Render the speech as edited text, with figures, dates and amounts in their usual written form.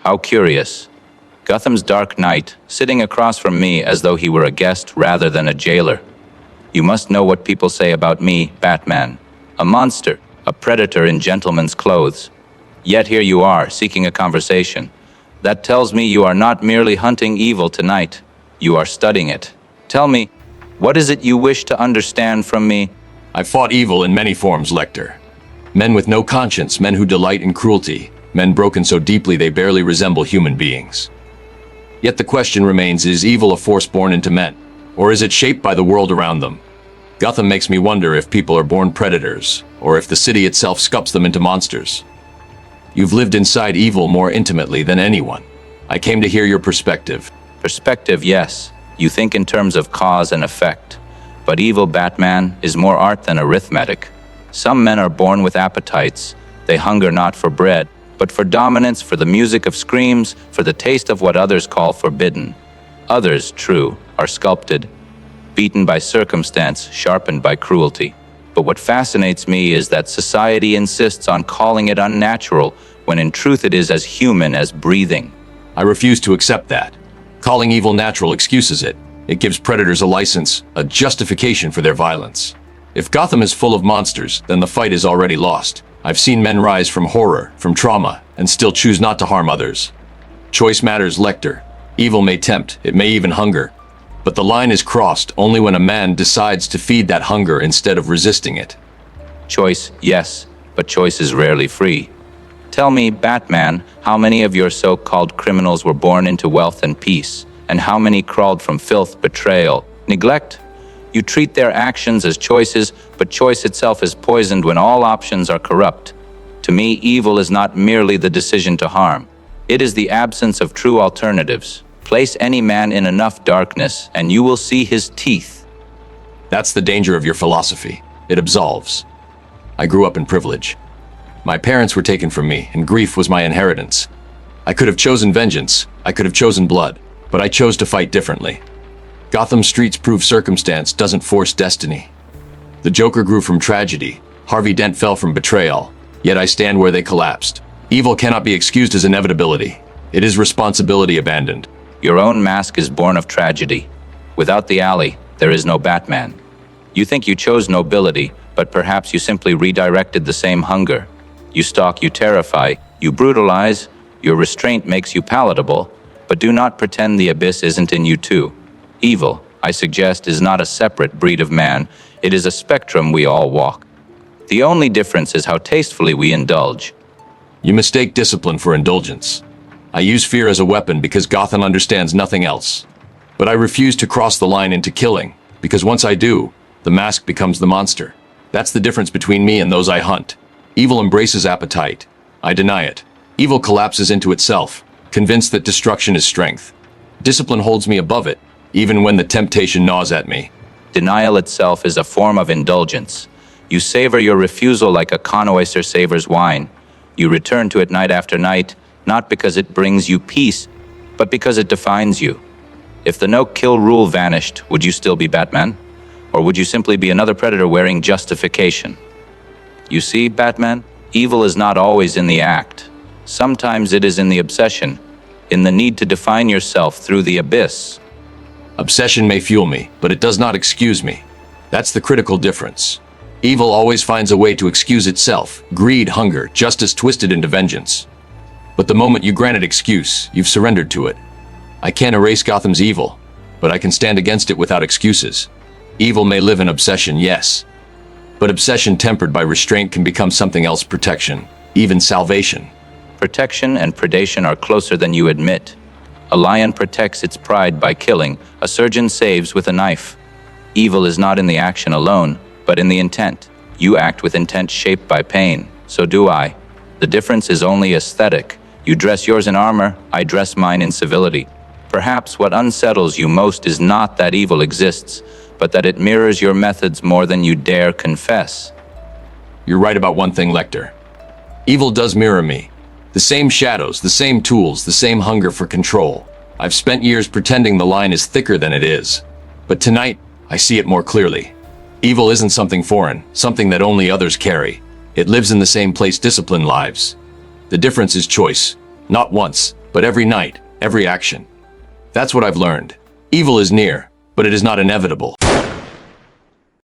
How curious. Gotham's Dark Knight, sitting across from me as though he were a guest rather than a jailer. You must know what people say about me, Batman. A monster, a predator in gentleman's clothes. Yet here you are, seeking a conversation. That tells me you are not merely hunting evil tonight. You are studying it. Tell me, what is it you wish to understand from me? I've fought evil in many forms, Lecter. Men with no conscience, men who delight in cruelty, men broken so deeply they barely resemble human beings. Yet the question remains, is evil a force born into men, or is it shaped by the world around them? Gotham makes me wonder if people are born predators, or if the city itself sculpts them into monsters. You've lived inside evil more intimately than anyone. I came to hear your perspective. Perspective, yes. You think in terms of cause and effect. But evil, Batman, is more art than arithmetic. Some men are born with appetites. They hunger not for bread, but for dominance, for the music of screams, for the taste of what others call forbidden. Others, true, are sculpted, beaten by circumstance, sharpened by cruelty. But what fascinates me is that society insists on calling it unnatural, when in truth it is as human as breathing. I refuse to accept that. Calling evil natural excuses it. It gives predators a license, a justification for their violence. If Gotham is full of monsters, then the fight is already lost. I've seen men rise from horror, from trauma, and still choose not to harm others. Choice matters, Lecter. Evil may tempt, it may even hunger. But the line is crossed only when a man decides to feed that hunger instead of resisting it. Choice, yes, but choice is rarely free. Tell me, Batman, how many of your so-called criminals were born into wealth and peace, and how many crawled from filth, betrayal, neglect? You treat their actions as choices, but choice itself is poisoned when all options are corrupt. To me, evil is not merely the decision to harm. It is the absence of true alternatives. Place any man in enough darkness, and you will see his teeth. That's the danger of your philosophy. It absolves. I grew up in privilege. My parents were taken from me, and grief was my inheritance. I could have chosen vengeance, I could have chosen blood, but I chose to fight differently. Gotham streets prove circumstance doesn't force destiny. The Joker grew from tragedy, Harvey Dent fell from betrayal, yet I stand where they collapsed. Evil cannot be excused as inevitability. It is responsibility abandoned. Your own mask is born of tragedy. Without the alley, there is no Batman. You think you chose nobility, but perhaps you simply redirected the same hunger. You stalk, you terrify, you brutalize, your restraint makes you palatable, but do not pretend the abyss isn't in you too. Evil, I suggest, is not a separate breed of man. It is a spectrum we all walk. The only difference is how tastefully we indulge. You mistake discipline for indulgence. I use fear as a weapon because Gotham understands nothing else. But I refuse to cross the line into killing, because once I do, the mask becomes the monster. That's the difference between me and those I hunt. Evil embraces appetite. I deny it. Evil collapses into itself, convinced that destruction is strength. Discipline holds me above it, even when the temptation gnaws at me. Denial itself is a form of indulgence. You savor your refusal like a connoisseur savors wine. You return to it night after night, not because it brings you peace, but because it defines you. If the no-kill rule vanished, would you still be Batman? Or would you simply be another predator wearing justification? You see, Batman, evil is not always in the act. Sometimes it is in the obsession, in the need to define yourself through the abyss. Obsession may fuel me, but it does not excuse me. That's the critical difference. Evil always finds a way to excuse itself. Greed, hunger, justice twisted into vengeance. But the moment you grant it excuse, you've surrendered to it. I can't erase Gotham's evil, but I can stand against it without excuses. Evil may live in obsession, yes. But obsession tempered by restraint can become something else: protection, even salvation. Protection and predation are closer than you admit. A lion protects its pride by killing, a surgeon saves with a knife. Evil is not in the action alone, but in the intent. You act with intent shaped by pain, so do I. The difference is only aesthetic. You dress yours in armor, I dress mine in civility. Perhaps what unsettles you most is not that evil exists, but that it mirrors your methods more than you dare confess. You're right about one thing, Lecter. Evil does mirror me. The same shadows, the same tools, the same hunger for control. I've spent years pretending the line is thicker than it is. But tonight, I see it more clearly. Evil isn't something foreign, something that only others carry. It lives in the same place discipline lives. The difference is choice. Not once, but but every night, every action. That's what I've learned. Evil is near, but it is not inevitable.